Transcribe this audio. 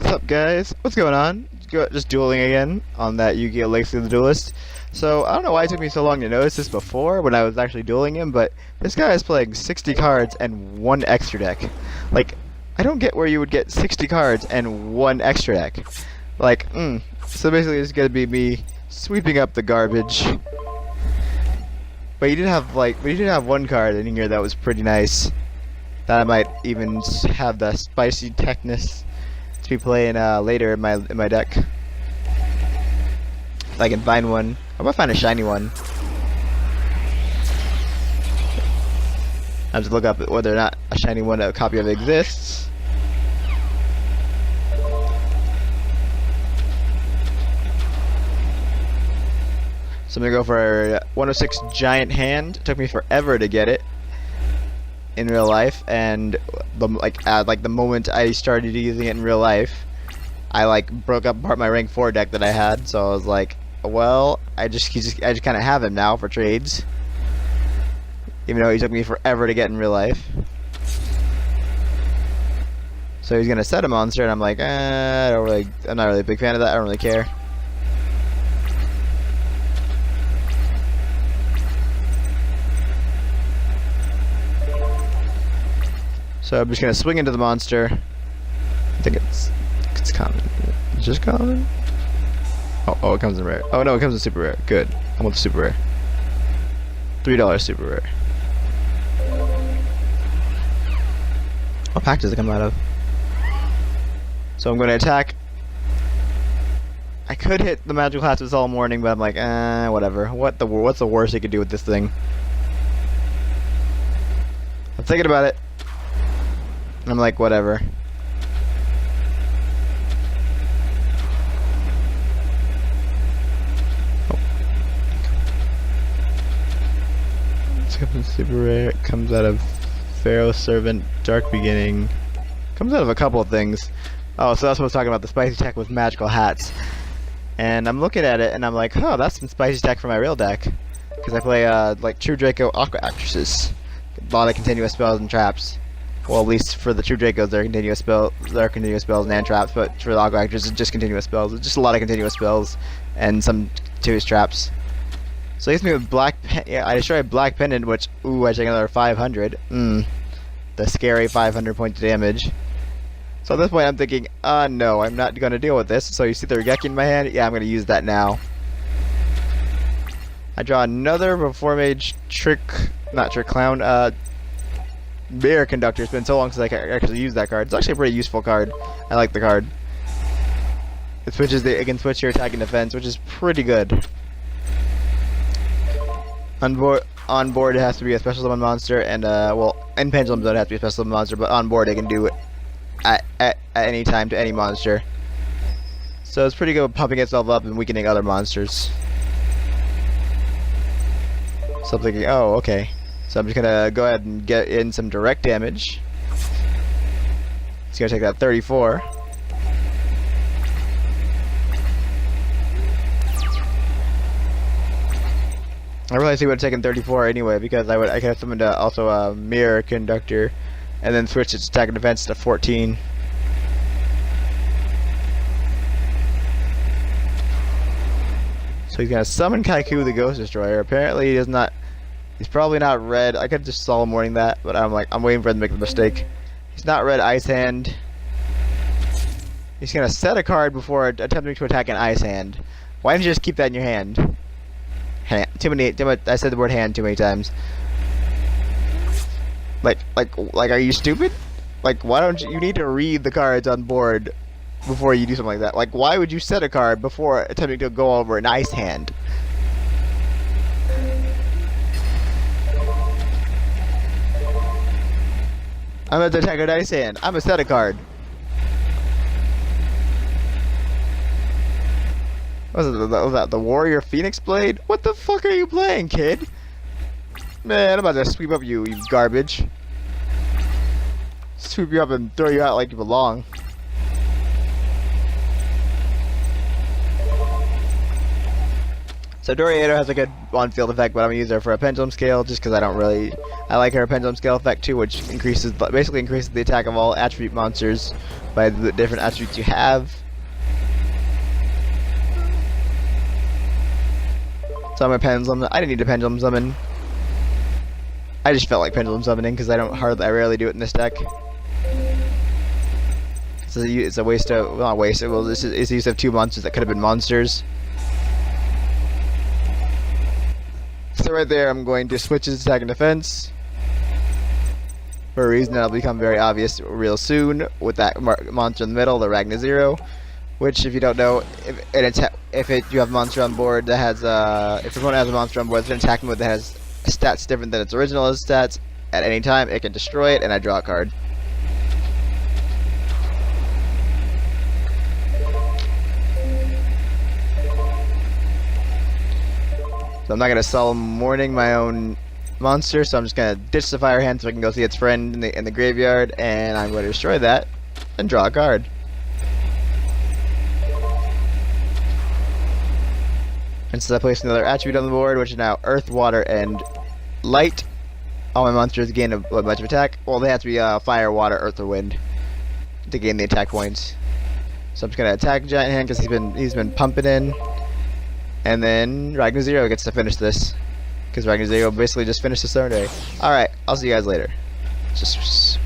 What's up, guys? What's going on? Just dueling again on that Yu-Gi-Oh! Legacy of the Duelist. So, I don't know why it took me so long to notice this before when I was actually dueling him, but this guy is playing 60 cards and one extra deck. Like, I don't get where you would get 60 cards and one extra deck. Like, So basically it's gonna be me sweeping up the garbage. But he did have one card in here that was pretty nice. That I might even have the spicy techness to be playing later in my deck. If I can find one. I might find a shiny one. I have to look up whether or not a shiny one, a copy of it exists. So I'm gonna go for 106 Giant Hand. It took me forever to get it in real life, and the moment I started using it in real life, I broke apart my rank 4 deck that I had. So I was like, well, I just kind of have him now for trades, even though he took me forever to get in real life. So he's gonna set a monster, and I'm like, I'm not really a big fan of that. I don't really care. So I'm just gonna swing into the monster. I think it's common. It's just common. Oh, it comes in rare. Oh no, it comes in super rare. Good. I want the super rare. $3 super rare. What pack does it come out of? So I'm gonna attack. I could hit the magical hatches all morning, but I'm like, whatever. What's the worst he could do with this thing? I'm thinking about it. I'm like, whatever. Oh. Super rare. It comes out of Pharaoh Servant, Dark Beginning. Comes out of a couple of things. Oh, so that's what I was talking about. The spicy tech with magical hats. And I'm looking at it, and I'm like, oh, that's some spicy tech for my real deck. Because I play like True Draco Aqua Actresses. A lot of continuous spells and traps. Well, at least for the True Dracos, there are continuous spells and traps, but for the Aqua Actors, it's just continuous spells. It's just a lot of continuous spells and some continuous traps. So he hits me with Black I destroyed Black Pendant, which, I take another 500. The scary 500 points of damage. So at this point, I'm thinking, no, I'm not going to deal with this. So you see the Regeki in my hand? Yeah, I'm going to use that now. I draw another before Mage not Trick Clown, Mirror Conductor. It's been so long since I actually used that card. It's actually a pretty useful card. I like the card. It can switch your attack and defense, which is pretty good. On board it has to be a special summon monster, and in Pendulum Zone it has to be a special summon monster, but on board it can do it at any time to any monster. So it's pretty good with pumping itself up and weakening other monsters. So I'm thinking, oh, okay. So I'm just gonna go ahead and get in some direct damage. It's gonna take that 34. I realized he would have taken 34 anyway, because I could have summoned also a Mirror Conductor, and then switch its attack and defense to 14. So he's gonna summon Kaiku the Ghost Destroyer. Apparently he does not. He's probably not read. I could just Solemn Warning that, but I'm waiting for him to make the mistake. He's not read Ice Hand. He's gonna set a card before attempting to attack an Ice Hand. Why didn't you just keep that in your hand? Too many. I said the word hand too many times. Like, are you stupid? Like, why don't you need to read the cards on board before you do something like that? Like, why would you set a card before attempting to go over an Ice Hand? I'm about to attack an Ice Hand. I'm a set a card. Was that the Warrior Phoenix Blade? What the fuck are you playing, kid? Man, I'm about to sweep up you garbage. Sweep you up and throw you out like you belong. So Doriato has a good on-field effect, but I'm gonna use her for a pendulum scale just because I like her pendulum scale effect too, which basically increases the attack of all attribute monsters by the different attributes you have. So I'm a pendulum. I didn't need a pendulum summon. I just felt like pendulum summoning because I rarely do it in this deck. It's a waste of, well, not waste. Well, it's the use of 2 monsters that could have been monsters. So right there, I'm going to switch his attack and defense for a reason that'll become very obvious real soon with that monster in the middle, the Ragna Zero. Which, if you don't know, you have a monster on board that has if your opponent has a monster on board that's an attack mode that has stats different than its original stats, at any time it can destroy it, and I draw a card. So I'm not gonna Solemn Mourning my own monster, so I'm just gonna ditch the Fire Hand so I can go see its friend in the graveyard, and I'm going to destroy that and draw a card. And so I place another attribute on the board, which is now Earth, Water, and Light. All my monsters gain a bunch of attack. Well, they have to be Fire, Water, Earth, or Wind to gain the attack points. So I'm just gonna attack Giant Hand because he's been pumping in, and then Ragna Zero gets to finish this because Ragna Zero basically just finished the turn day. All right, I'll see you guys later. Just